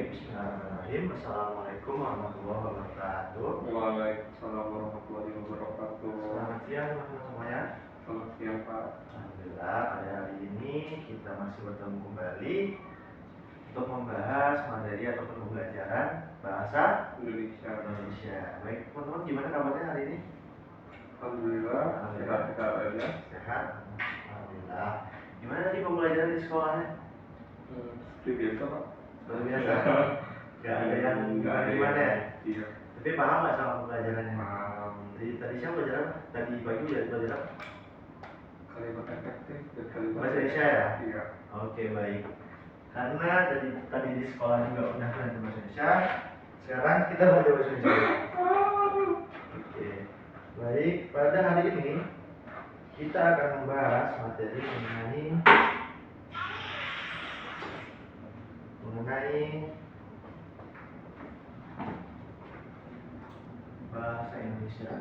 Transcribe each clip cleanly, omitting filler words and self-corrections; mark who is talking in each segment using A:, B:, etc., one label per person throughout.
A: Bismillahirrahmanirrahim. Assalamualaikum warahmatullahi wabarakatuh.
B: Waalaikumsalam warahmatullahi wabarakatuh.
A: Selamat siang teman-teman semuanya.
B: Selamat siang Pak.
A: Alhamdulillah, pada hari ini kita masih bertemu kembali untuk membahas materi atau pembelajaran bahasa Indonesia. Baik teman-teman, gimana kabarnya hari ini?
B: Alhamdulillah, sehat-sehat aja.
A: Sehat. Alhamdulillah. Gimana tadi pembelajaran di sekolahnya?
B: Seperti biasa Pak.
A: Luar biasa. Gak ada yang gimana ya?
B: Iya.
A: Tapi paham nggak sama pembelajarannya?
B: Paham.
A: Tadi siang belajar apa? Tadi pagi udah belajar apa?
B: Kalimat efektif dan kalimat
A: Bahasa Indonesia ya?
B: Iya.
A: Oke, baik. Karena tadi di sekolah juga udah belajar bahasa Indonesia, sekarang kita belajar bahasa Indonesia. Oke. Baik, pada hari ini kita akan membahas materi mengenai bahasa Indonesia.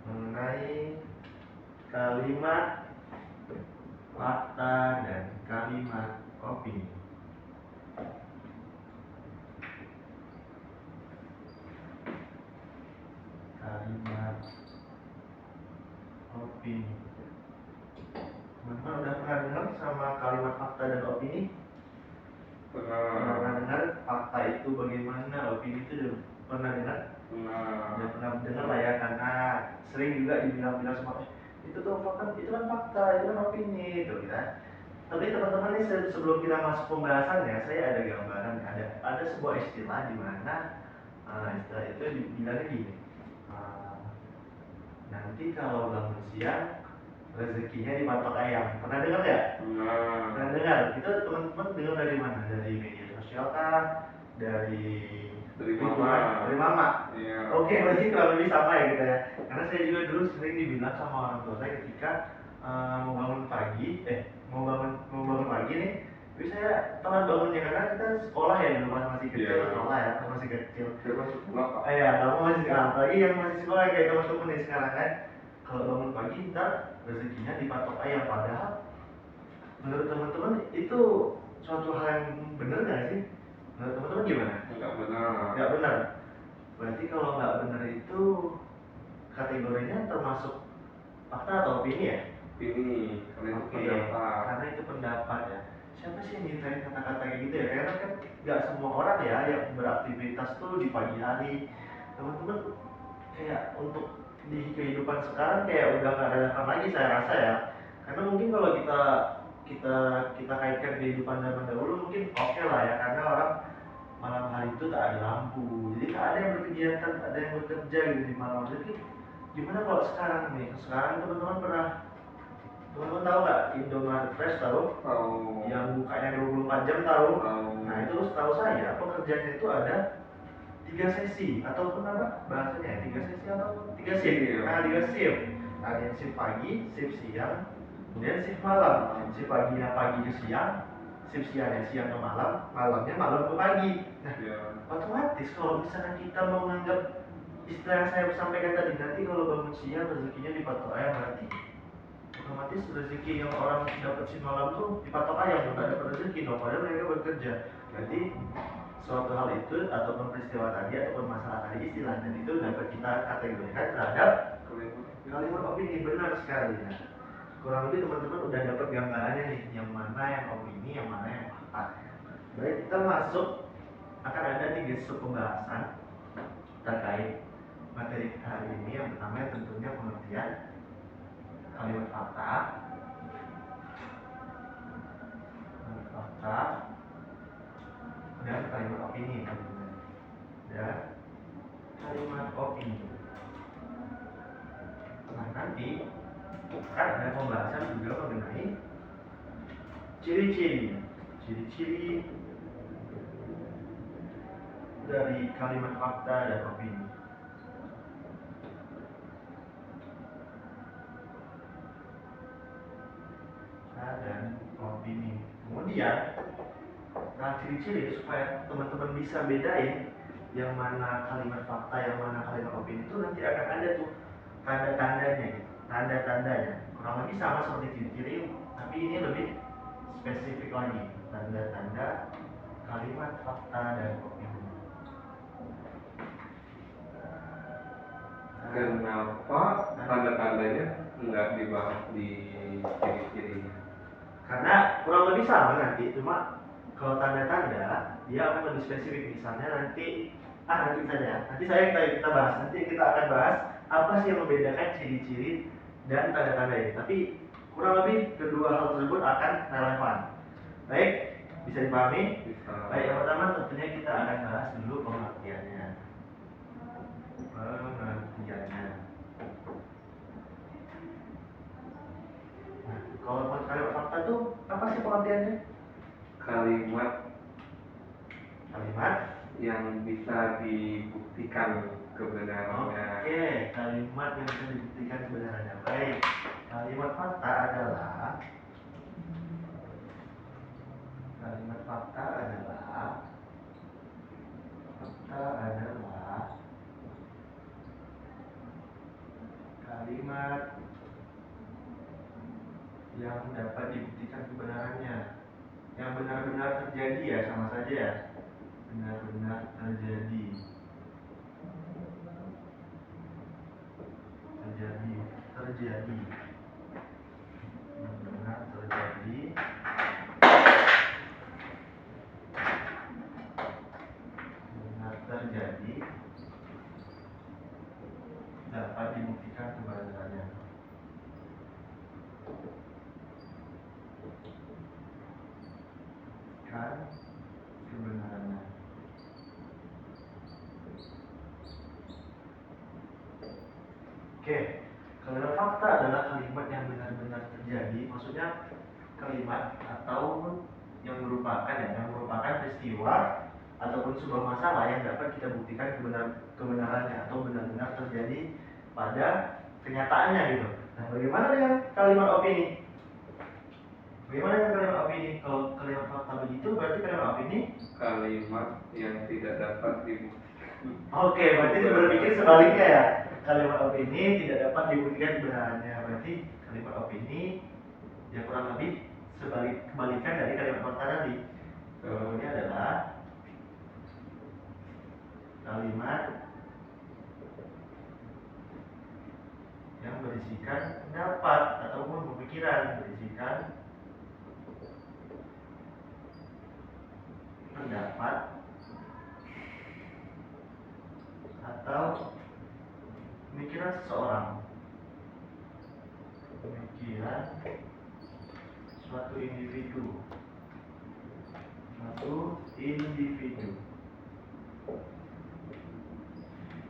A: Mengenai kalimat fakta dan kalimat opini. Kalimat opini. Teman-teman udah pernah dengar sama kalimat fakta dan opini? Pernah dengar fakta itu bagaimana, opini itu udah pernah dengar? Udah pernah dengar lah ya, karena sering juga dibilang-bilang sama itu tuh fakta, itu kan fakta, itu kan opini gitu ya. Tapi teman-teman ini sebelum kita masuk pembahasannya, saya ada gambaran, ada sebuah istilah di mana istilah itu dibilangnya gini. Nanti kalau bangun siang rezekinya dipatok ayam. Pernah dengar ya? Pernah dengar. Itu teman-teman dengar dari mana? Dari media sosial kah? Dari
B: mama.
A: Dari mama.
B: Iya.
A: Oke, berarti kurang lebih sama ya kita ya. Karena saya juga dulu sering dibilang sama orang tua saya ketika mau bangun pagi nih. Tapi saya telat bangunnya karena kita sekolah ya dulu masih kecil, sekolah ya, masih kecil.
B: Saya masuk sekolah Pak.
A: Iya, kamu masih sekolah. Apalagi yang masih sekolah kayak teman-teman nih sekarang kan. Kalau bangun pagi ntar rezekinya dipatok ayam, padahal menurut teman-teman itu suatu hal yang benar nggak sih? Menurut teman-teman gimana?
B: Nggak benar.
A: Nggak benar. Berarti kalau nggak benar itu kategorinya termasuk fakta atau opini ya?
B: Opini, karena itu pendapat.
A: Karena itu pendapat ya. Siapa sih yang nyiptain kata-kata kayak gitu ya? Karena kan nggak semua orang ya yang beraktivitas tuh di pagi hari. Teman-teman kayak untuk di kehidupan sekarang kayak udah nggak relevan lagi saya rasa ya. Karena mungkin kalau kita kaitkan kehidupan zaman dahulu mungkin oke lah ya, karena orang malam hari itu tak ada lampu, jadi tak ada yang berkegiatan, tak ada yang bekerja gitu di malam. Jadi gimana kalau sekarang nih? Sekarang teman-teman tahu nggak Indomaret Fresh tahu?
B: Tahu.
A: Yang bukanya 24 jam tahu?
B: Tahu.
A: Nah itu setahu saya pekerjaannya itu ada 3 sesi ataupun apa bahasanya? 3 sesi atau 3 shift? Nah 3 shift. Ada yang shift pagi, shift siang, kemudian shift malam. Shift paginya pagi ke siang, shift siangnya siang ke malam, malamnya malam ke pagi. Nah otomatis kalau misalnya kita mau menganggap istilah yang saya sampaikan tadi, nanti kalau bangun siang rezekinya dipatok ayam, berarti otomatis rezeki yang orang dapat si malam tuh dipatok ayam, nggak dapat rezeki dong, padahal mereka bekerja. Berarti suatu hal itu ataupun peristiwa tadi ataupun masalah tadi istilah dan itu dapat kita kategorikan terhadap kalimat opini. Benar sekali ya. Kurang lebih teman-teman udah dapat gambarannya nih, yang mana yang opini, yang mana yang fakta. Baik, kita masuk, akan ada 3 sub pembahasan terkait materi kita hari ini. Yang pertama tentunya pengertian kalimat fakta, dan kalimat opini, dan kalimat opini. Nah nanti akan ada pembahasan juga mengenai ciri-ciri dari kalimat fakta dan opini. Dan opini. Kemudian, ciri-ciri supaya teman-teman bisa bedain yang mana kalimat fakta, yang mana kalimat opini itu nanti akan ada tuh tanda-tandanya gitu. Tanda-tandanya. kurang lebih sama seperti ciri-ciri, tapi ini lebih spesifik lagi, tanda-tanda kalimat fakta dan opini.
B: Kenapa tanda-tandanya nggak dibahas di ciri-cirinya?
A: Karena kurang lebih sama nanti, cuma kalau tanda-tanda dia akan lebih spesifik. Misalnya nanti saja, nanti kita bahas, nanti kita akan bahas apa sih yang membedakan ciri-ciri dan tanda-tanda ini. Tapi kurang lebih kedua hal tersebut akan relevan. Baik, bisa dipahami?
B: Bisa.
A: Baik, yang pertama tentunya kita akan bahas dulu pengertiannya. Nah, kalau kalimat fakta tuh apa sih pengertiannya?
B: Kalimat
A: yang
B: bisa dibuktikan kebenarannya.
A: Oke, kalimat yang bisa dibuktikan kebenarannya. Baik, kalimat fakta adalah kalimat yang dapat dibuktikan kebenarannya, yang benar-benar terjadi ya, sama saja ya, benar-benar terjadi, benar terjadi, dapat dibuktikan kebenarannya. Kebenarannya. Oke, kalimat fakta adalah kalimat yang benar-benar terjadi. Maksudnya kalimat atau yang merupakan peristiwa ataupun sebuah masalah yang dapat kita buktikan kebenarannya atau benar-benar terjadi pada kenyataannya gitu. Nah, bagaimana dengan kalimat opini? Kalau kalimat fakta begitu, berarti kalimat opini
B: kalimat yang tidak dapat dibuktikan.
A: Oke, berarti berpikir sebaliknya ya. Kalimat opini tidak dapat dibuktikan kebenarannya. Berarti kalimat opini ya kurang lebih kebalikan dari kalimat fakta tadi. Ini adalah kalimat yang berisikan pendapat ataupun pemikiran, berisikan pendapat atau pemikiran seseorang, pemikiran suatu individu.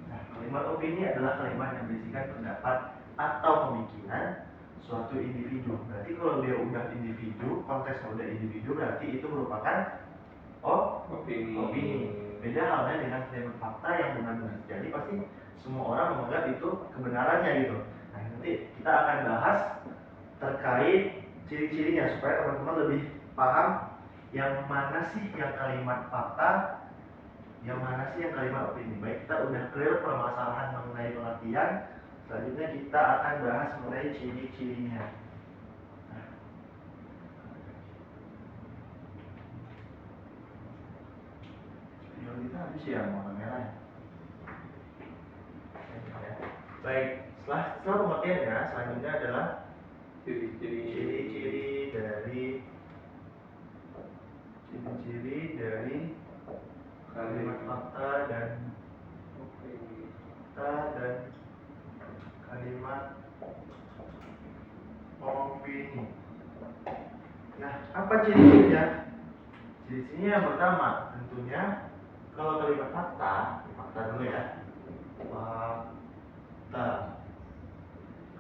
A: Nah, kalimat opini adalah kalimat yang berisikan pendapat atau pemikiran suatu individu. Berarti kalau dia udah individu, konteksnya udah individu, berarti itu merupakan opini. Beda halnya dengan kalimat fakta yang benar-benar terjadi, pasti semua orang menganggap itu kebenarannya gitu. Nah, nanti kita akan bahas terkait ciri-cirinya supaya teman-teman lebih paham yang mana sih yang kalimat fakta, yang mana sih yang kalimat opini. Baik, kita udah clear permasalahan mengenai pengertian. Selanjutnya kita akan bahas mengenai ciri-cirinya. Kita habis ya warna merah. Baik, setelah pengertiannya, selanjutnya adalah ciri-ciri dari kalimat fakta dan kalimat opini. Nah, apa ciri-cirinya? Ciri-cirinya yang pertama, tentunya kalau kalimat fakta dulu ya.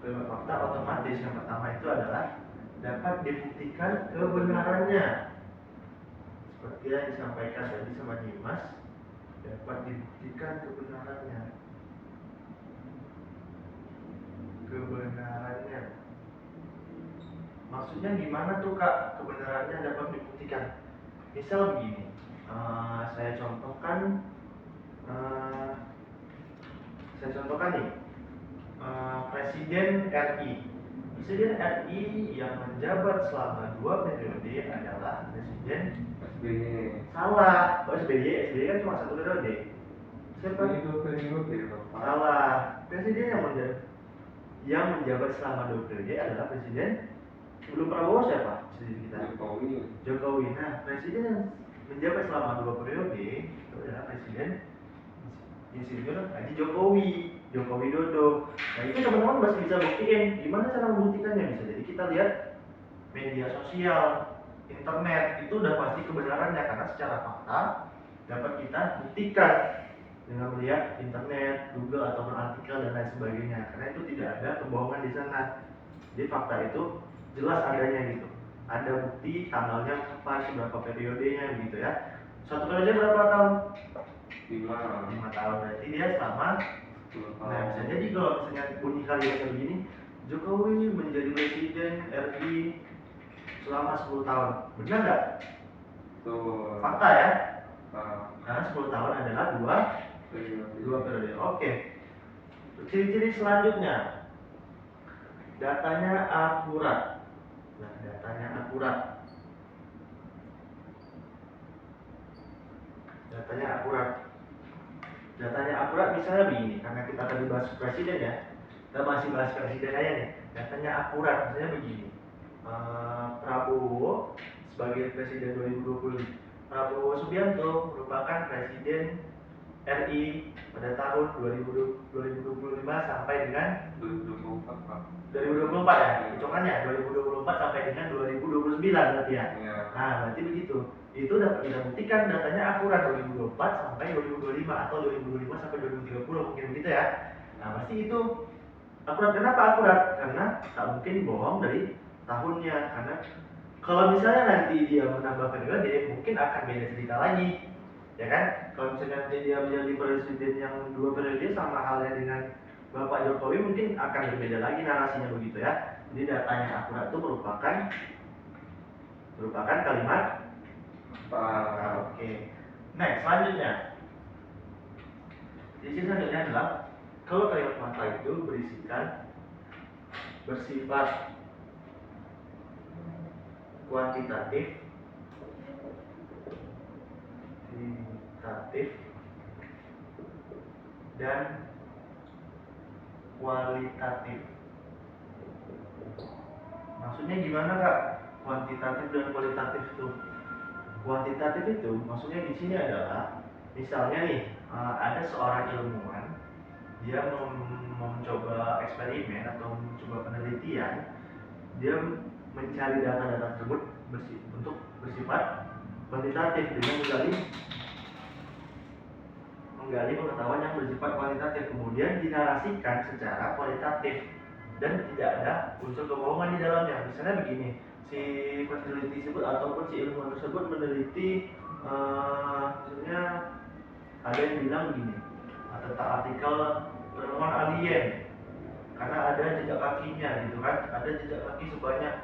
A: Kalimat fakta otomatis yang pertama itu adalah dapat dibuktikan kebenarannya. Seperti yang disampaikan tadi sama Dimas, dapat dibuktikan kebenarannya. Maksudnya gimana tuh Kak kebenarannya dapat dibuktikan? Misal begini, saya contohkan nih, Presiden RI Presiden RI yang menjabat selama 2 periode adalah Presiden
B: SBY.
A: Salah. Oh, SBY kan cuma 1 periode. Siapa?
B: Ini 2 periode Bapak.
A: Salah. Presiden yang menjabat selama 2 periode adalah Presiden sebelum Prabowo siapa? Presiden kita. Jokowi. Nah, Presiden yang menjabat selama 2 periode itu adalah Presiden Insinyur Haji Joko Widodo. Nah, itu teman-teman masih bisa buktiin. Gimana cara membuktikannya? Bisa jadi kita lihat media sosial, internet, itu udah pasti kebenarannya karena secara fakta dapat kita buktikan dengan melihat internet, Google ataupun artikel dan lain sebagainya. Karena itu tidak ada kebohongan di sana. Jadi fakta itu jelas adanya gitu. Ada bukti tanggalnya kapan, berapa periodenya gitu ya. 1 periode berapa tahun? 5 tahun. Berarti dia selama 10 tahun. Nah, bisa jadi kalau misalnya bunyi kalimatnya begini, Jokowi menjadi Presiden RI selama 10 tahun. Benar nggak?
B: Betul.
A: Fakta ya?
B: Nah,
A: 10 tahun adalah 2 periode. Oke. Ciri-ciri selanjutnya, datanya akurat. Nah, datanya akurat. Datanya akurat misalnya begini, karena kita tadi bahas presiden ya, kita masih bahas presiden aja nih. Datanya akurat, misalnya begini. Prabowo sebagai presiden 2020, Prabowo Subianto merupakan presiden RI pada tahun 2025 sampai dengan
B: 2024 Pak.
A: 2024 ya, hitungannya 2024 sampai dengan 2029 berarti ya.
B: Ya.
A: Nah, berarti begitu. Itu dapat kita buktikan datanya akurat 2024 sampai 2025 atau 2025 sampai 2030 mungkin begitu ya. Nah, pasti itu akurat. Kenapa akurat? Karena tak mungkin bohong dari tahunnya. Karena kalau misalnya nanti dia menambah periode, mungkin akan beda cerita lagi. Ya kan? Kalau misalnya nanti dia menjadi presiden yang 2 periode sama halnya dengan Bapak Jokowi, mungkin akan berbeda lagi narasinya begitu ya. Jadi datanya akurat itu merupakan kalimat Oke. Next, selanjutnya. Jadi selanjutnya adalah kalau kalimat fakta itu bersifat kuantitatif, dan kualitatif. Maksudnya gimana Kak? Kuantitatif dan kualitatif itu? Kuantitatif itu maksudnya di sini adalah misalnya nih ada seorang ilmuwan, dia mencoba eksperimen atau mencoba penelitian, dia mencari data-data tersebut untuk bersifat kuantitatif dengan menggali pengetahuan yang bersifat kualitatif, kemudian dinarasikan secara kualitatif dan tidak ada unsur kebohongan di dalamnya. Misalnya begini, si peneliti tersebut ataupun si ilmuwan tersebut meneliti misalnya ada yang bilang begini tentang artikel penemuan alien karena ada jejak kakinya gitu kan, ada jejak kaki sebanyak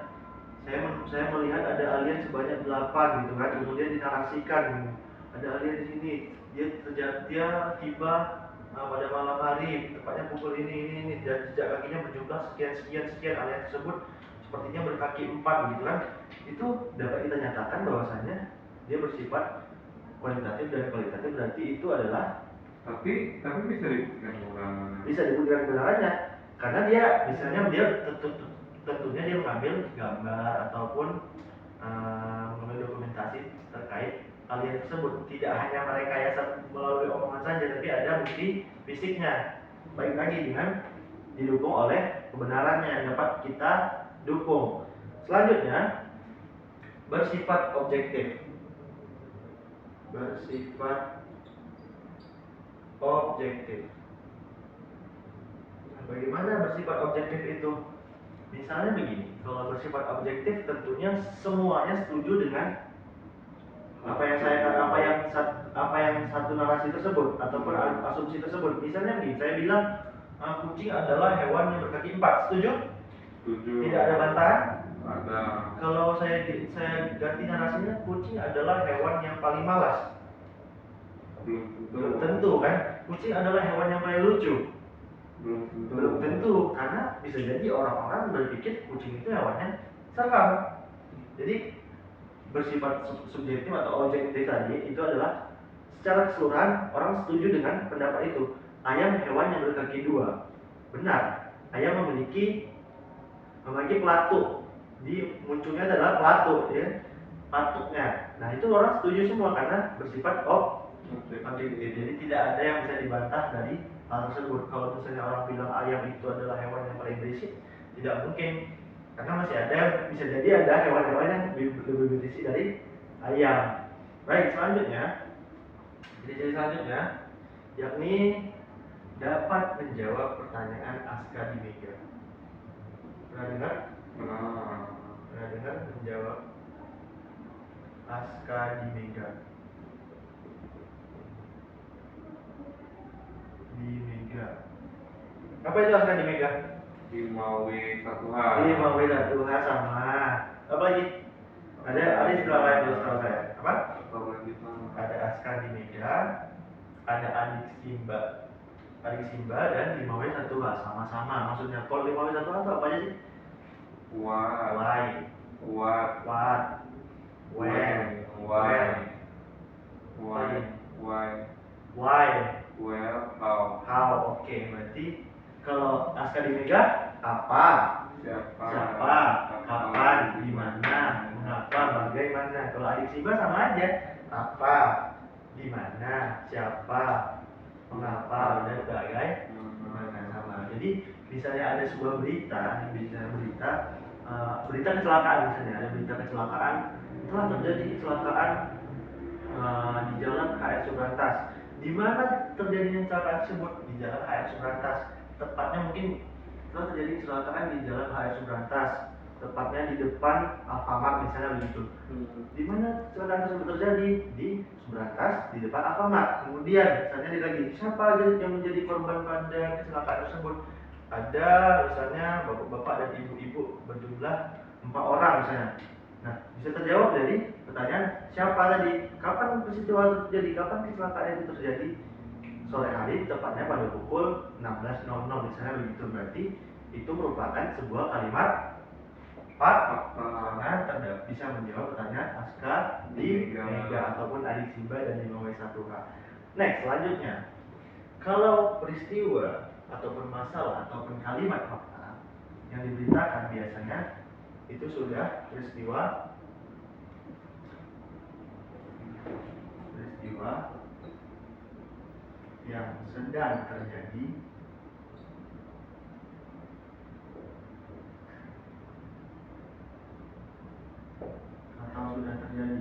A: saya melihat ada alien sebanyak 8 gitu kan, kemudian dinarasikan ada alien di sini, dia tiba pada malam hari tepatnya pukul ini dan jejak kakinya berjumlah sekian alien tersebut sepertinya berkaki 4 gitu kan. Itu dapat kita nyatakan bahwasanya dia bersifat kuantitatif dan kualitatif, berarti itu adalah
B: tapi bisa dibuktikan kebenarannya.
A: Bisa dibuktikan kebenarannya karena dia misalnya dia tentunya dia mengambil gambar ataupun mengambil dokumentasi terkait alien tersebut. Tidak hanya merekayasa melalui omongan saja, tapi ada bukti fisiknya. Baik lagi dengan didukung oleh kebenarannya yang dapat kita dukung. Selanjutnya, bersifat objektif. Bagaimana bersifat objektif itu? Misalnya begini, kalau bersifat objektif tentunya semuanya setuju dengan apa yang satu narasi tersebut ataupun asumsi tersebut. Misalnya begini, saya bilang kucing adalah hewan yang berkaki 4, setuju?
B: Setuju.
A: Tidak ada bantahan?
B: Ada.
A: Kalau saya ganti narasinya, kucing adalah hewan yang paling malas.
B: Belum
A: Belum tentu kan? Kucing adalah hewan yang paling lucu. Belum tentu, karena bisa jadi orang-orang berpikir kucing itu hewannya serem. Jadi bersifat subjektif atau objektif tadi itu adalah secara keseluruhan orang setuju dengan pendapat itu. Ayam hewan yang berkaki dua. Benar, ayam memiliki pelatuk. Munculnya adalah pelatuk, ya, patuknya. Nah itu orang setuju semua karena bersifat objektif. Jadi tidak ada yang bisa dibantah dari hal tersebut. Kalau misalnya orang bilang ayam itu adalah hewan yang paling berisik, tidak mungkin, karena masih ada, bisa jadi ada hewan-hewan yang lebih berisik dari ayam. Baik, selanjutnya yakni dapat menjawab pertanyaan Askadimega. Pernah dengar? Pernah dengar menjawab Askadimega? Dimega. Apa itu Askadimega?
B: 5W1H.
A: 5W1H sama. Apa lagi? Ada istilah lain di setahu saya. Apa? Ada Askadimega, ada adik Simba dan 5W1H sama-sama. Maksudnya kalau 5W1H itu apa aja sih? Why, what, when, where, how. Oke, berarti kalau Askadimega apa, siapa, kapan, di mana, mengapa, bagaimana. Kalau adik Simba sama aja, apa, di mana, siapa, mengapa, dan bagaimana, sama. Jadi misalnya ada sebuah berita kecelakaan, misalnya ada berita kecelakaan, telah terjadi kecelakaan di jalan HS Subrantas. Di mana terjadinya kecelakaan tersebut? Di jalan HS Subrantas. Tepatnya mungkin telah terjadi kecelakaan di jalan HS Subrantas, tepatnya di depan Alfamart misalnya begitu. Di mana kecelakaan tersebut terjadi? Di Subrantas, di depan Alfamart. Kemudian misalnya lagi, siapa yang menjadi korban pada kecelakaan tersebut? Ada misalnya bapak-bapak dan ibu-ibu berjumlah 4 orang misalnya. Nah, bisa terjawab dari pertanyaan siapa tadi, kapan peristiwa terjadi, kapan kecelakaan itu terjadi. Sore hari, tepatnya pada pukul 16.00 misalnya begitu. Berarti itu merupakan sebuah kalimat karena bisa menjawab pertanyaan Askadimega ataupun adik Simba dan 5W1H. Next, selanjutnya, kalau peristiwa ataupun masalah ataupun kalimat fakta yang diberitakan biasanya itu sudah peristiwa yang sedang terjadi atau sudah terjadi.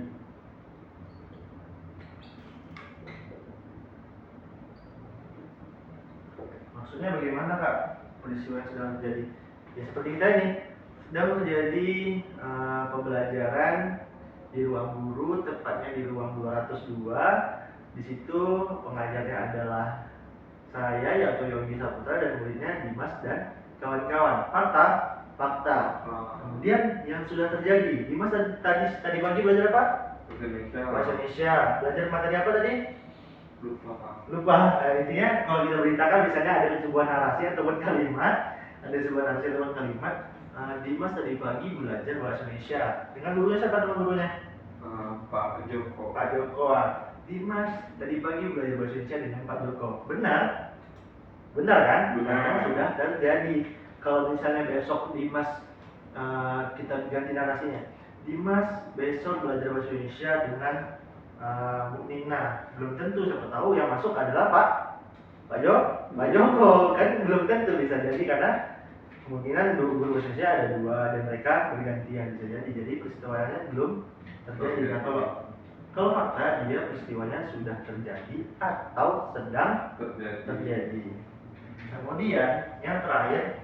A: Maksudnya bagaimana Kak peristiwa yang sedang terjadi? Ya seperti kita ini sedang terjadi pembelajaran di ruang guru, tepatnya di ruang 202. Di situ pengajarnya adalah saya yaitu Yogi Saputra dan muridnya Dimas dan kawan-kawan. Fakta. Kemudian yang sudah terjadi, Dimas tadi pagi belajar apa? Bahasa Indonesia. Belajar materi apa tadi? Lupa. Intinya kalau kita beritakan misalnya ada sebuah narasi ataupun kalimat, Dimas tadi pagi belajar bahasa Indonesia dengan gurunya. Siapa teman gurunya? Pak Joko. Dimas tadi pagi belajar bahasa Indonesia dengan Pak Joko. Benar kan? Benar. Sudah terjadi. Kalau misalnya besok Dimas, kita ganti narasinya, Dimas besok belajar bahasa Indonesia dengan Bu Nina. Belum tentu, siapa tahu yang masuk adalah Pak Joko. Kan belum tentu, bisa jadi karena kemungkinan guru bahasa Indonesia ada 2 dan mereka bergantian, bisa jadi. Jadi peristiwanya belum terjadi. Nah, kalau fakta, dia peristiwanya sudah terjadi atau sedang terjadi. Kemudian yang terakhir,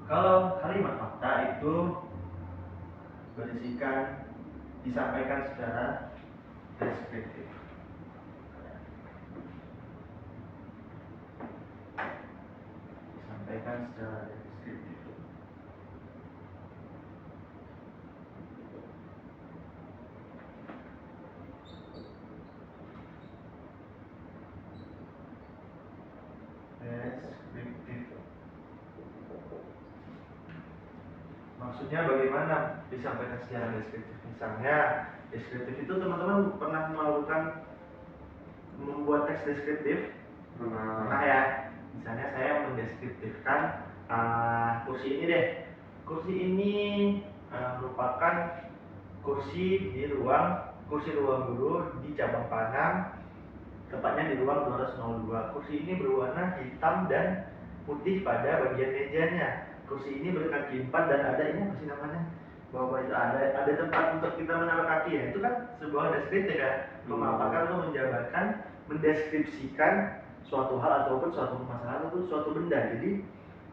A: kalau kalimat fakta itu disampaikan secara deskriptif. maksudnya bagaimana disampaikan secara deskriptif. Misalnya deskriptif itu teman-teman pernah melakukan membuat teks deskriptif? Pernah ya. Misalnya saya mendeskriptifkan kursi ini deh. Kursi ini merupakan kursi ruang guru di cabang Panang, tepatnya di ruang 202. Kursi ini berwarna hitam dan putih pada bagian mejanya. Kursi ini berkaki 4 dan ada ini apa sih namanya? Bahwa itu ada tempat untuk kita menaruh kaki ya. Itu kan sebuah deskriptif ya. Memaparkan atau menjabarkan, mendeskripsikan suatu hal ataupun suatu permasalahan atau suatu benda. Jadi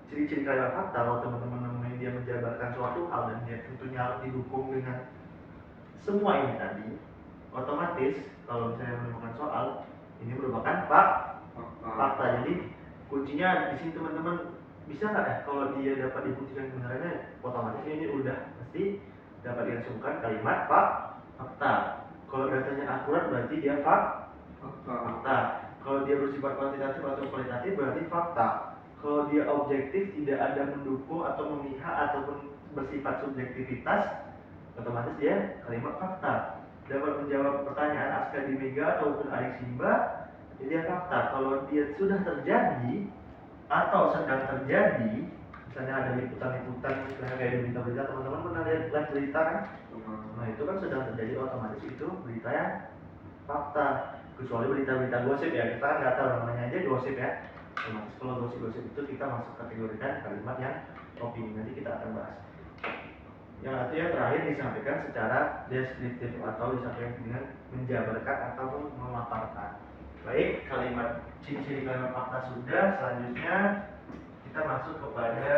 A: ciri-ciri kalimat fakta kalau teman-teman nemuin dia menjabarkan suatu hal dan dia tentunya harus didukung dengan semua ini tadi, otomatis kalau misalnya menemukan soal ini merupakan fakta. Jadi kuncinya di sini teman-teman, bisa nggak ya kalau dia dapat dibuktikan kebenarannya, otomatis ini udah pasti dapat diasumsikan kalimat fakta. Kalau datanya akurat berarti dia fakta. Kalau dia bersifat kuantitatif atau kualitatif berarti fakta. Kalau dia objektif, tidak ada mendukung atau memihak ataupun bersifat subjektivitas, otomatis dia kalimat fakta. Dapat menjawab pertanyaan Aska di Mega ataupun Arik Simba, dia fakta. Kalau dia sudah terjadi atau sedang terjadi, misalnya ada liputan-liputan, misalnya kayak di berita-berita, teman-teman pernah lihat berita kan? Nah itu kan sedang terjadi, otomatis itu berita yang fakta. Kecuali berita-berita gosip ya, kita nggak tahu, namanya aja gosip ya. Otomatis kalau gosip-gosip itu kita masuk kategorikan kalimat yang opini, nanti kita akan bahas. Yang terakhir disampaikan secara deskriptif atau disampaikan dengan menjabarkan atau memaparkan. Baik, kalimat ciri-ciri kalimat fakta sudah. Selanjutnya kita masuk kepada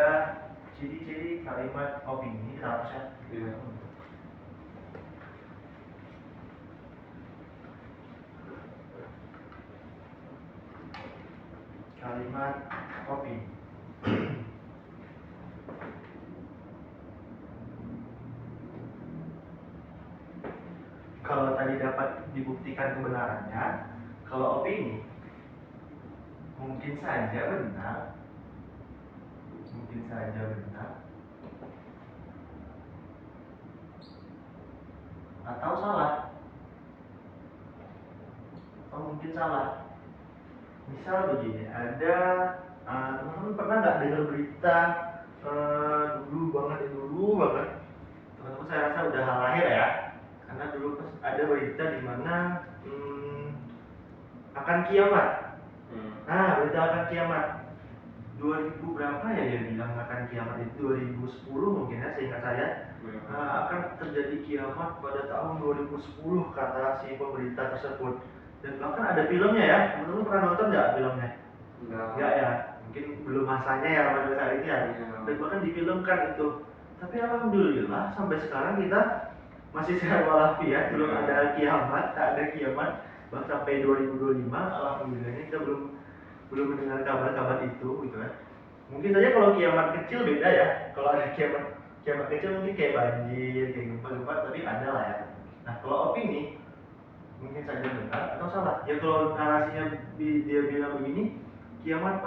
A: ciri-ciri kalimat opini. Kita hapus ya. Kalimat opini. Kalau tadi dapat dibuktikan kebenarannya, kalau opini mungkin saja benar, atau salah, atau mungkin salah. Misal begini, ada teman-teman pernah nggak dengar berita dulu banget, teman-teman saya rasa udah hal lahir ya, karena dulu ada berita di mana akan kiamat. Nah, berita akan kiamat 2000 berapa ya dia bilang akan kiamat itu 2010 mungkin ya, seingat saya. Akan terjadi kiamat pada tahun 2010 kata si pemerintah tersebut. Dan bahkan ada filmnya ya, teman-teman pernah nonton nggak filmnya? Enggak ya, mungkin belum masanya ya pada saat itu ya. Dan bahkan difilmkan itu. Tapi alhamdulillah sampai sekarang kita masih sehat walafiat, belum ada kiamat, tak ada kiamat. Bahkan sampai 2025 alhamdulillahnya kita belum mendengar kabar-kabar itu gitu kan. Mungkin saja kalau kiamat kecil beda ya. Kalau ada kiamat kecil mungkin kayak banjir, kayak gempa-gempa, tapi ada lah ya. Nah, kalau opini mungkin saja benar atau salah. Ya kalau narasinya dia bilang begini, kiamat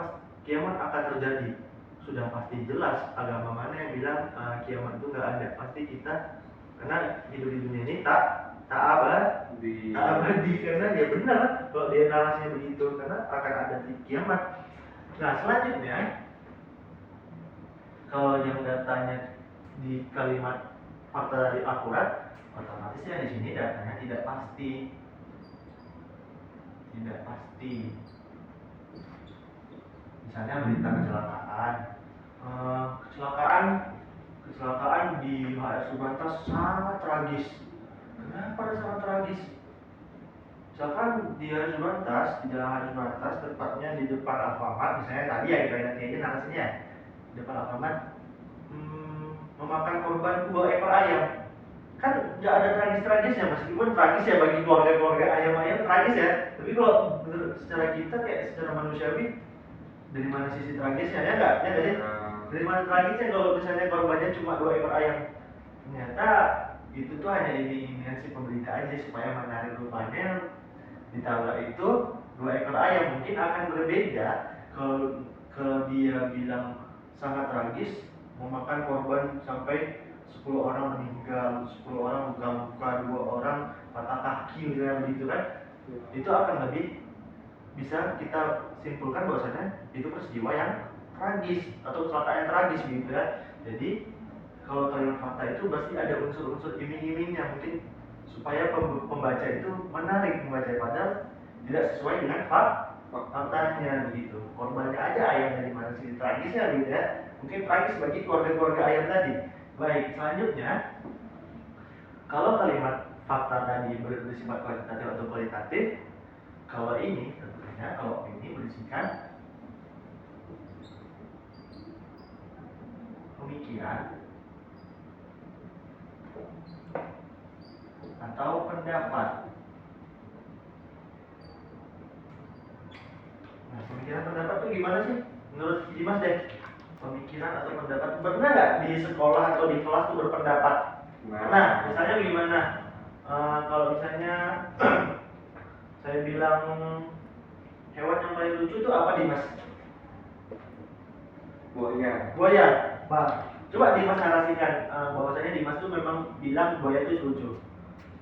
A: akan terjadi. Sudah pasti jelas agama mana yang bilang kiamat itu nggak ada. Pasti kita, karena hidup di dunia ini tak abadi, karena dia benar kalau dia narasinya begitu, karena akan ada kiamat. Nah, selanjutnya kalau yang datanya di kalimat fakta tadi akurat, otomatis ya di sini datanya tidak pasti. Misalnya berita kecelakaan di HS Subanta sangat tragis. Kenapa sangat tragis? Misalkan di HS Subanta, di jalan HS Subanta, tepatnya di depan Alfamart, misalnya tadi ya kita lihat aja narasinya, di depan Alfamart memakan korban 2 ekor ayam. Kan nggak ada tragis-tragisnya, meskipun tragis ya bagi keluarga-keluarga ayam-ayam tragis ya. Tapi kalau secara kita kayak secara manusiawi, dari mana sisi tragisnya ya nggak sih? Dari mana tragisnya kalau misalnya korbannya cuma 2 ekor ayam? Ternyata itu tuh hanya iming-imingan si pemberita aja supaya menarik rupanya ditabrak itu 2 ekor ayam. Mungkin akan berbeda kalau dia bilang sangat tragis, memakan korban sampai 10 orang meninggal, 10 orang luka-luka, 2 orang patah kaki misalnya begitu kan, itu akan lebih bisa kita simpulkan bahwasanya itu peristiwa yang tragis atau kecelakaan yang tragis gitu ya. Jadi kalau kalimat fakta itu pasti ada unsur-unsur iming-imingnya mungkin supaya pembaca itu menarik membaca, padahal tidak sesuai dengan faktanya begitu. Korbannya aja ayam dari mana sih tragisnya gitu ya. Mungkin tragis bagi keluarga-keluarga ayam tadi. Baik, selanjutnya kalau kalimat fakta tadi bersifat kuantitatif atau kualitatif, kalau ini tentunya kalau ini berisikan pemikiran atau pendapat. Nah, pemikiran pendapat itu gimana sih? Menurut Dimas deh, pemikiran atau pendapat pernah nggak di sekolah atau di kelas tuh berpendapat? Nah, misalnya gimana? Kalau misalnya saya bilang hewan yang paling lucu itu apa Dimas?
B: Buaya.
A: Buaya, Bang. Coba Dimas narasikan bahwasanya Dimas tuh memang bilang buaya itu lucu.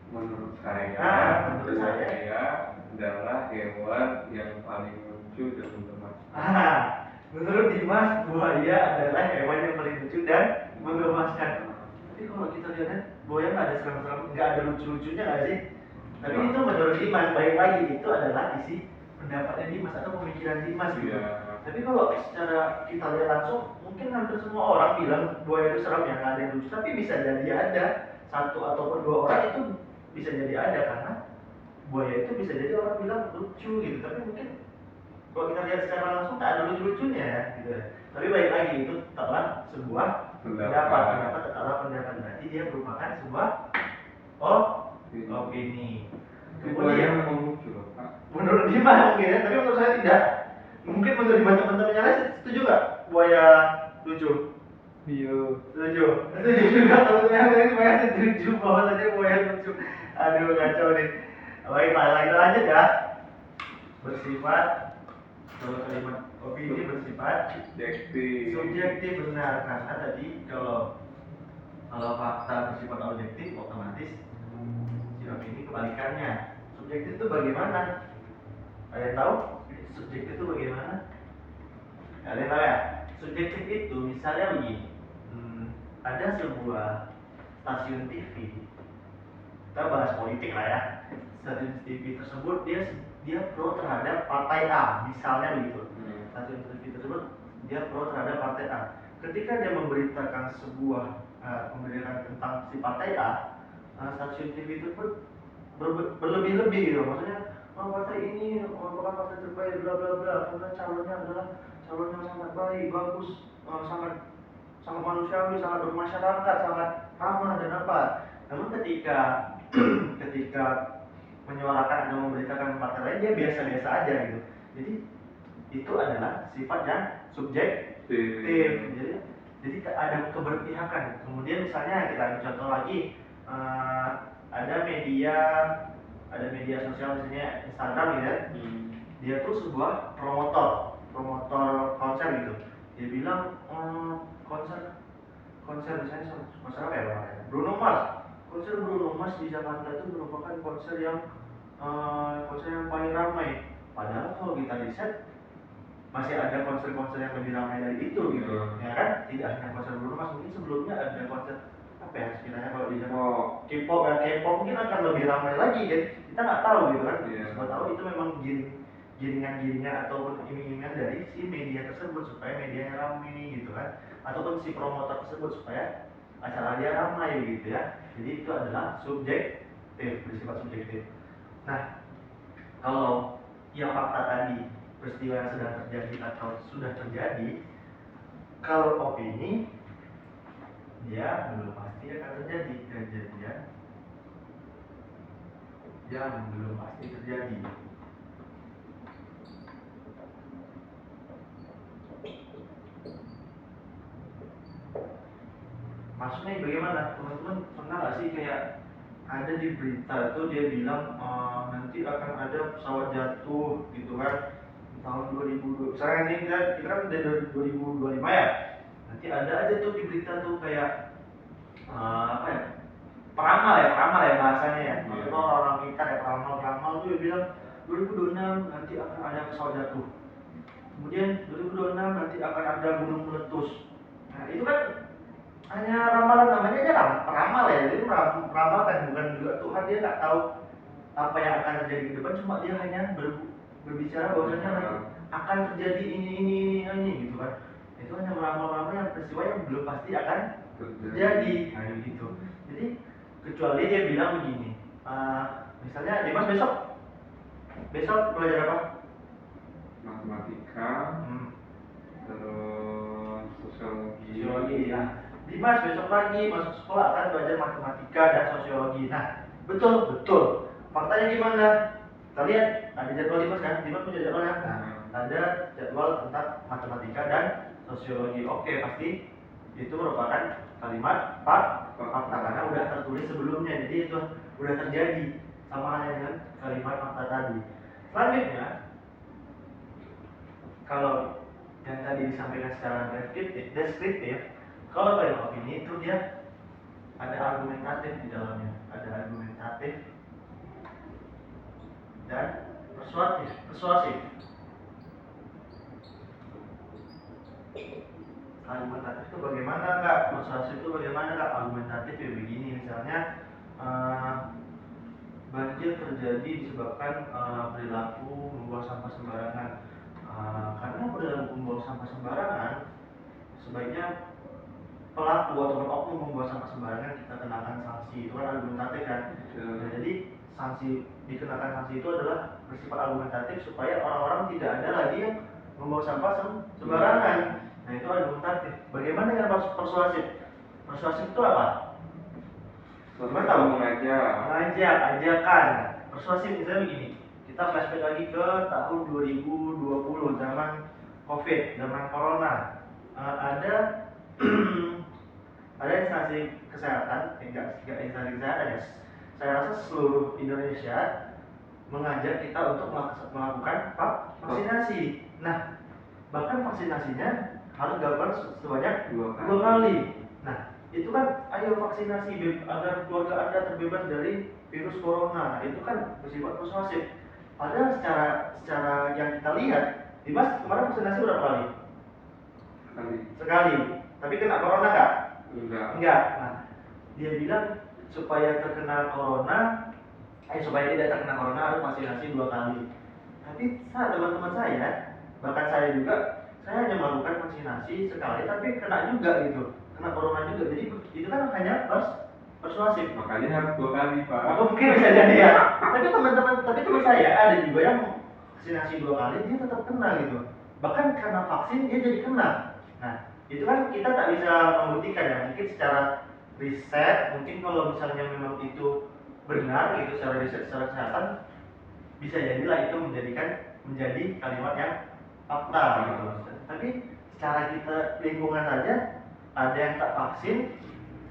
B: Menurut saya,
A: menurut saya
B: adalah hewan yang paling lucu dan menggemaskan.
A: Menurut Dimas buaya adalah hewan yang paling lucu dan menggemaskan. Tapi kalau kita lihat buaya nggak ada serem-serem, nggak ada lucu-lucunya nggak sih? Tapi itu menurut Dimas, baik lagi itu adalah isi pendapatnya Dimas atau pemikiran Dimas gitu. Tapi kalau secara kita lihat langsung, mungkin hampir semua orang bilang buaya itu serem, yang nggak ada yang lucu. Tapi bisa jadi ada satu ataupun 2 orang itu bisa jadi ada, karena buaya itu bisa jadi orang bilang lucu gitu. Tapi mungkin kalau kita lihat secara langsung tak ada lucu-lucunya ya gitu. Tapi baik lagi itu tetaplah sebuah pendapat tetaplah pendapat, berarti dia merupakan sebuah opini.
B: Kemudian memang lucu loh Pak.
A: Menurut Dimas mungkin ya, tapi menurut saya tidak. Mungkin menurut Dimas teman-temannya lain setuju nggak buaya lucu?
B: Iya.
A: Setuju juga teman-teman lain, supaya setuju bahwasanya buaya lucu. Aduh kacau nih. Baiklah, kita lanjut ya. Bersifat, kalau kalimat opini bersifat subjektif benar, karena tadi kalau fakta bersifat objektif otomatis si opini kebalikannya. Subjektif itu bagaimana? Ada yang tahu? Subjektif itu bagaimana? Ada yang tahu ya? Subjektif itu misalnya begini, ada sebuah stasiun TV, kita bahas politik lah ya. Stasiun TV tersebut dia pro terhadap partai A, misalnya begitu. Stasiun TV tersebut dia pro terhadap partai A. Ketika dia memberitakan tentang si partai A, stasiun TV itu berlebih-lebih gitu, maksudnya partai ini merupakan partai terbaik, bla bla bla, karena calonnya adalah calon yang sangat baik, bagus, sangat manusiawi, sangat bermasyarakat, sangat ramah dan apa. Namun ketika menyuarakan atau memberitakan partai lain, dia biasa-biasa aja gitu. Jadi itu adalah sifat yang subjektif. Jadi ada keberpihakan. Kemudian misalnya kita ambil contoh lagi, ada media sosial misalnya Instagram gitu ya. Dia tuh sebuah promotor konser gitu. Dia bilang konser misalnya konser apa ya? Bruno Mars. Konser Bruno Mars di Jakarta itu merupakan konser yang paling ramai. Padahal kalau kita riset masih ada konser-konser yang lebih ramai dari itu gitu. Ya kan? Tidak hanya konser Bruno Mars, mungkin sebelumnya ada konser apa ya sekiranya kalau di K-pop mungkin akan lebih ramai lagi kan. Kita nggak tahu gitu kan. Siapa tahu itu memang giringan ataupun iming-imingan dari si media tersebut supaya medianya ramai gitu kan, ataupun si promotor tersebut supaya acara dia ramai gitu ya. Jadi itu adalah subjektif, bersifat subjektif. Nah, kalau yang fakta tadi, peristiwa yang sedang terjadi atau sudah terjadi, kalau opini dia belum pasti akan terjadi kejadian yang belum pasti terjadi. Maksudnya bagaimana? Teman-teman pernah nggak sih kayak ada di berita tuh dia bilang nanti akan ada pesawat jatuh gitu kan tahun 2020. Misalnya ini kita kan udah 2025 ya. Nanti ada aja tuh di berita tuh kayak apa ya, peramal ya bahasanya ya. Maksudnya orang pintar ya, peramal tuh dia bilang 2026 nanti akan ada pesawat jatuh, kemudian 2026 nanti akan ada gunung meletus. Nah itu kan hanya ramalan, namanya aja peramal ya, jadi peramal kan bukan juga Tuhan, dia nggak tahu apa yang akan terjadi ke depan, cuma dia hanya berbicara bahwasanya akan terjadi ini gitu kan. Itu hanya meramal yang peristiwa yang belum pasti akan terjadi, nah gitu. Jadi kecuali dia bilang begini, misalnya Dimas besok belajar apa?
B: Matematika, terus sosiologi.
A: Nah, Dimas besok pagi masuk sekolah akan belajar matematika dan sosiologi. Nah, betul. Faktanya gimana? Kita lihat ada jadwal Dimas kan? Dimas punya jadwalnya. Nah, ada jadwal tentang matematika dan sosiologi. Oke, pasti itu merupakan kalimat fakta karena udah tertulis sebelumnya. Jadi itu udah terjadi, sama halnya dengan kalimat fakta tadi. Selanjutnya, kalau yang tadi disampaikan secara deskriptif, kalau kalimat opini itu dia ada argumentatif di dalamnya, ada argumentatif dan persuasif. Argumentatif itu bagaimana kak? Persuasif itu bagaimana kak? Argumentatif ya begini, misalnya banjir terjadi disebabkan perilaku membuang sampah sembarangan. Karena perilaku membuang sampah sembarangan, sebaiknya pelaku ataupun oknum membuang sampah sembarangan kita kenakan sanksi. Itu kan argumentatif kan? Nah, jadi dikenakan sanksi itu adalah bersifat argumentatif supaya orang-orang tidak ada lagi yang membuang sampah sembarangan. Nah itu argumentatif. Bagaimana dengan persuasif? Persuasif itu apa? Mengajak, ajakan. Persuasif misalnya begini, kita flashback lagi ke tahun 2020, zaman COVID, zaman corona. Ada instansi kesehatan, enggak instansi kesehatan ya. Saya rasa seluruh Indonesia mengajak kita untuk melakukan vaksinasi. Nah, bahkan vaksinasinya harus dilakukan sebanyak 2 kali. Nah, itu kan ayo vaksinasi agar keluarga Anda terbebas dari virus corona. Nah, itu kan bersifat persuasif. Padahal secara yang kita lihat, Dimas kemarin vaksinasi berapa kali? Sekali. Tapi kena corona nggak? Enggak. Nah, dia bilang supaya tidak terkena corona harus vaksinasi 2 kali. Tapi teman-teman saya, bahkan saya juga, saya hanya melakukan vaksinasi sekali tapi kena juga gitu, kena corona juga. Jadi itu kan hanya persuasif.
B: Makanya harus 2 kali pak.
A: Mungkin bisa jadi ya. Tapi teman saya ada juga yang vaksinasi 2 kali dia tetap kena gitu. Bahkan karena vaksin dia jadi kena. Nah itu kan kita tak bisa membuktikan ya. Mungkin secara riset, mungkin kalau misalnya memang itu benar gitu secara riset secara kesehatan, bisa jadilah itu menjadi kalimat yang fakta gitu. Tapi secara kita lingkungan saja ada yang tak vaksin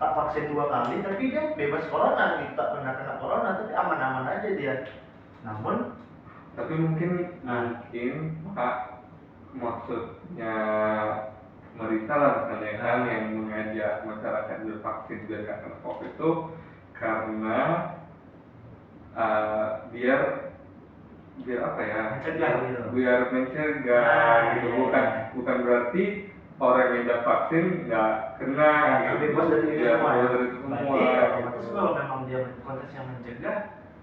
A: 2 kali tapi dia bebas corona, kita kena corona tapi aman-aman aja dia. Namun
B: tapi mungkin pak maksudnya pemerintah lah misalnya kan yang mengajak masyarakat bervaksin biar nggak kena COVID itu karena biar apa ya? Biar mencegah gitu. Bukan berarti orang yang udah vaksin nggak kena gitu.
A: Bebas dari itu semua.
B: Otomatis
A: kalau memang dia konteksnya mencegah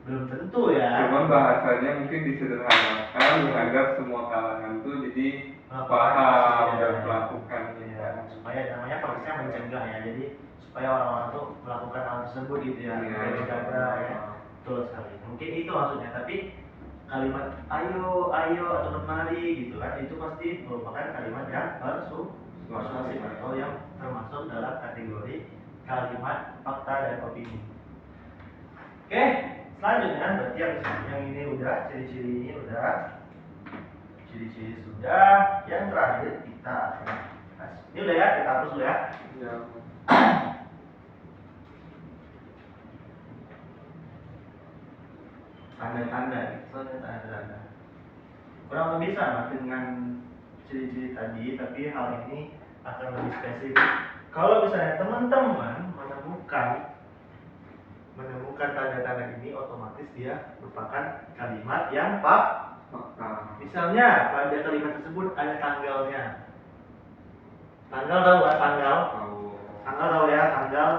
A: belum tentu ya.
B: Cuman bahasanya mungkin disederhanakan agar semua kalangan tuh jadi paham dan melakukannya.
A: Supaya namanya konteksnya mencegah ya. Jadi supaya orang-orang tuh melakukan hal tersebut gitu ya. Jaga ya. Betul sekali. Mungkin itu maksudnya. Tapi kalimat ayo atau mari gitu kan, itu pasti merupakan kalimat yang persuasif atau yang termasuk dalam kategori kalimat fakta dan opini. Oke, selanjutnya berarti yang ini udah, ciri-ciri sudah, yang terakhir kita ini udah ya, kita hapus dulu ya. Tanda-tanda. Kurang lebih sama dengan ciri-ciri tadi, tapi hal ini akan lebih spesifik. Kalau misalnya teman-teman menemukan menemukan tanda-tanda ini, otomatis dia merupakan kalimat yang fakta. Misalnya pada kalimat tersebut ada tanggalnya. Tanggal tahu nggak tanggal? Tanggal tahu ya, tanggal.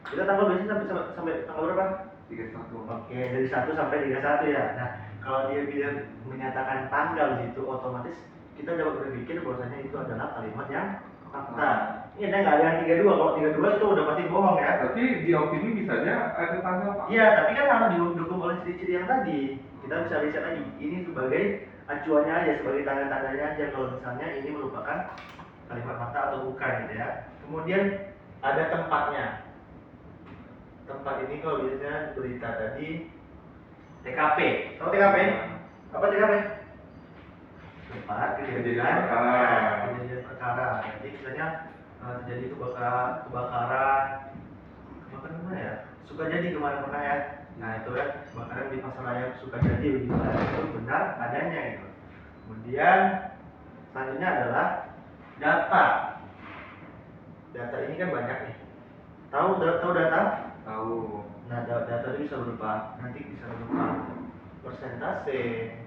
A: Kita tanggal biasanya sampai tanggal berapa?
B: 31.
A: Oke, dari 1 sampai 31 ya. Nah, kalau dia bilang menyatakan tanggal di situ, otomatis kita dapat berpikir bahwasanya itu adalah kalimat yang fakta. Ini ada nggak ada yang 32? Kalau 32 itu udah pasti bohong ya.
B: Tapi di opini bisa aja ada tanggal Pak.
A: Iya, tapi kan harus didukung oleh ciri-ciri yang tadi. Kita bisa lihat lagi. Ini sebagai acuannya aja, sebagai tanda-tandanya aja kalau misalnya ini merupakan kalimat fakta atau bukan gitu ya. Kemudian ada tempatnya. Tempat ini kalau biasanya berita tadi TKP. Tahu TKP? Apa TKP? Tempat kejadian perkara. Jadi misalnya terjadi kebakaran mana ya? Suka jadi kemana-mana ya. Nah itu kan kebakaran di Pasaraya suka jadi begitu ya. Itu benar adanya itu. Kemudian selanjutnya adalah data. Data ini kan banyak nih. Tahu data?
B: Tahu.
A: Nah data itu bisa berupa persentase,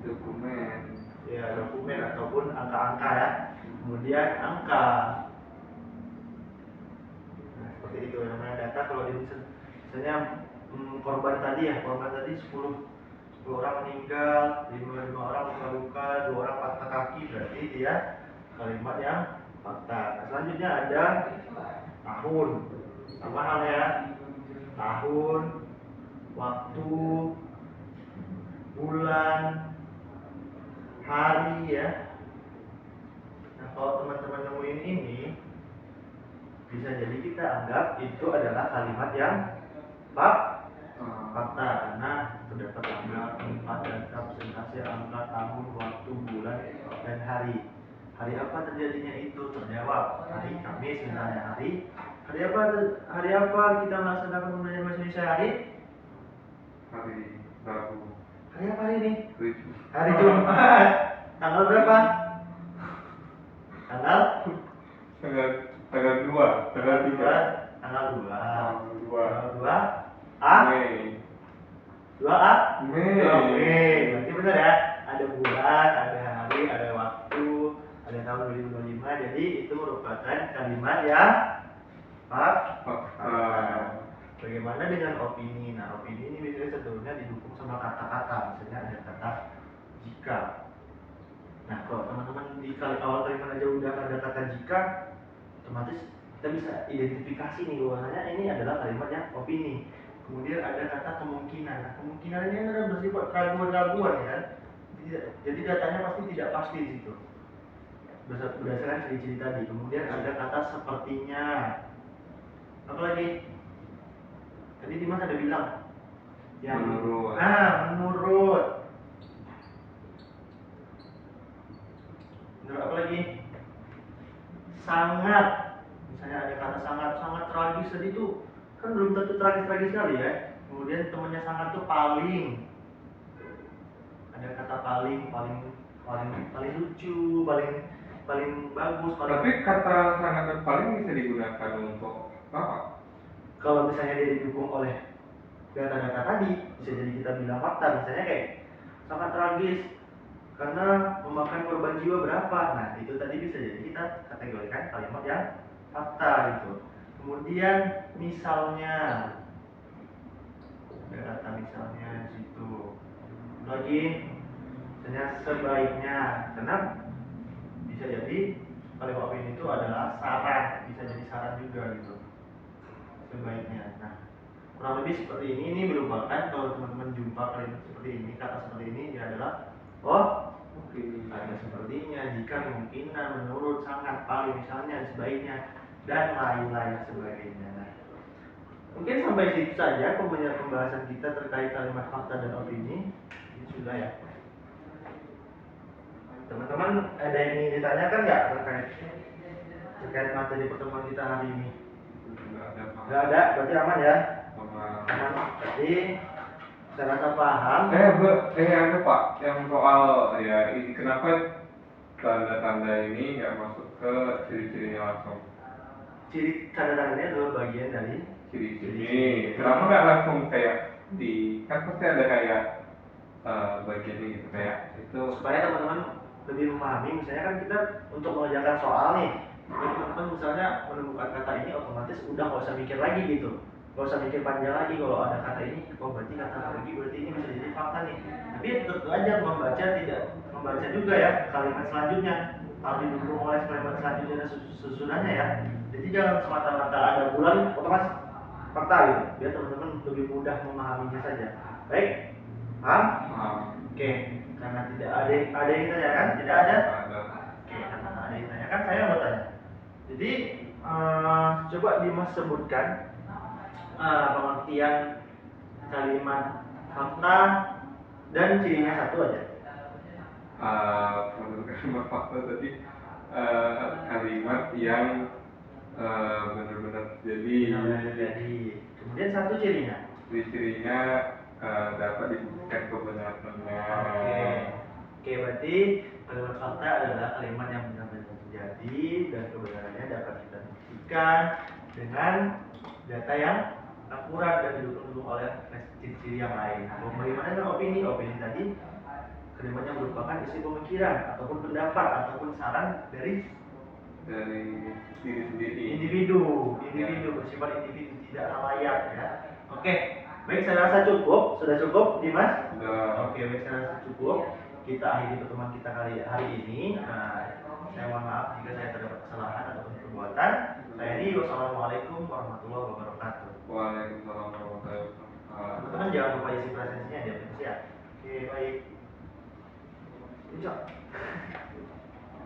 A: dokumen ataupun angka-angka ya. Kemudian angka. Nah, seperti itu namanya data. Kalau misalnya korban tadi 10 orang meninggal, 5 orang luka-luka, 2 orang patah kaki, berarti dia kalimat yang fakta. Nah, selanjutnya ada tahun. Sama halnya tahun, waktu, bulan, hari ya. Nah, kalau teman-teman nemuin ini, bisa jadi kita anggap itu adalah kalimat yang fakta karena terdapat tanggal, tempat, data, presentasi, angka, tahun, waktu, bulan, dan hari. Hari apa terjadinya itu terjawab. Hari Kamis misalnya hari apa kita melaksanakan pembelajaran bahasa Indonesia hari
B: Rabu.
A: Hari apa hari ini?
B: Hari
A: Jumat. Tanggal berapa? Tanggal
B: 2, tanggal 3.
A: Tanggal 2.
B: Mei.
A: 2
B: Mei.
A: Berarti benar ya. Ada bulan, ada hari, ada waktu, ada tahun 2025. Jadi itu merupakan kalimat yang fakta. Bagaimana dengan opini? Nah, opini ini biasanya sebetulnya didukung sama kata-kata. Misalnya ada kata jika. Nah, kalau teman-teman di awal kalimat aja udah ada kata jika, otomatis kita bisa identifikasi nih bahwasanya ini adalah kalimat yang opini. Kemudian ada kata kemungkinan. Nah, kemungkinan ini adalah bersifat keraguan-keraguan ya. Jadi datanya pasti tidak pasti di situ. Berdasarkan ciri-ciri tadi. Kemudian ada kata sepertinya. Apa lagi? Tadi Dimas ada bilang yang
B: menurut.
A: Menurut apa lagi? Sangat. Misalnya ada kata sangat tragis tadi itu kan belum tentu tragis sekali ya. Kemudian temannya sangat tuh paling. Ada kata paling lucu, paling bagus,
B: Tapi kata sangat dan paling bisa digunakan untuk apa?
A: Kalau misalnya dia didukung oleh data-data tadi, bisa jadi kita bilang fakta. Misalnya kayak sangat tragis karena memakan korban jiwa berapa. Nah, itu tadi bisa jadi kita kategorikan kalimat yang fakta gitu. Kemudian misalnya ada kata misalnya di situ. Lagi misalnya sebaiknya, karena bisa jadi kalimat opini itu adalah saran, bisa jadi saran juga gitu. Sebaiknya. Nah, kurang lebih seperti ini merupakan kalau teman-teman jumpa kalimat seperti ini, kata seperti ini adalah ada sepertinya, jika, kemungkinan, menurut, sangat, paling, misalnya, sebaiknya, dan lain-lain sebagainya. Nah, mungkin sampai situ saja pembahasan kita terkait kalimat fakta dan opini. Ini sudah ya. Teman-teman ada yang ingin ditanyakan nggak terkait materi pertemuan kita hari ini? Nggak ada, berarti aman ya? Aman. Jadi saya rasa paham.
B: Ada Pak, yang soal ya ini kenapa tanda-tanda ini nggak masuk ke ciri-cirinya langsung?
A: ciri tanda tangan ini adalah bagian dari
B: ciri-ciri. Kenapa nggak langsung kayak di kan pasti ada kayak bagiannya gitu kayak itu
A: supaya teman-teman lebih memahami. Misalnya kan kita untuk mengerjakan soal nih, jadi teman-teman misalnya menemukan kata ini otomatis udah nggak usah mikir lagi gitu, nggak usah mikir panjang lagi kalau ada kata ini, oh berarti kata lagi berarti ini bisa jadi fakta nih. Tapi tentu aja membaca tidak membaca juga ya kalimat selanjutnya harus didukung oleh kalimat selanjutnya dan susunannya ya. Jadi jangan semata-mata ada bulan otomatis fakta gitu, biar teman-teman lebih mudah memahaminya saja. Baik, paham? Oke, karena tidak ada yang ditanyakan, tidak ada. Oke, karena ada yang ditanyakan, saya mau tanya. Jadi coba Dimas sebutkan pengertian kalimat fakta dan cirinya satu aja.
B: Menurut kalimat fakta tadi kalimat yang benar-benar jadi.
A: Kemudian satu cirinya.
B: Cirinya dapat dibuktikan kebenarannya.
A: Oke, berarti kalimat fakta adalah kalimat yang benar-benar terjadi dan kebenarannya dapat kita buktikan dengan data yang akurat dan didukung oleh ciri-ciri yang lain. Bagaimana dengan opini? Opini tadi kalimatnya merupakan isi pemikiran ataupun pendapat ataupun saran dari
B: diri sendiri.
A: Individu bersifat individu, tidak halayak ya. Oke, baik, saya rasa cukup. Sudah cukup, Dimas?
B: Sudah.
A: Oke, baik, saya rasa cukup. Kita akhiri pertemuan kita hari ini. Saya mohon maaf jika saya terdapat kesalahan ataupun perbuatan. Saya ini wassalamualaikum warahmatullahi wabarakatuh.
B: Waalaikumsalam warahmatullahi wabarakatuh.
A: Teman-teman jangan lupa isi presensinya di aplikasi ya. Oke, baik. Good job.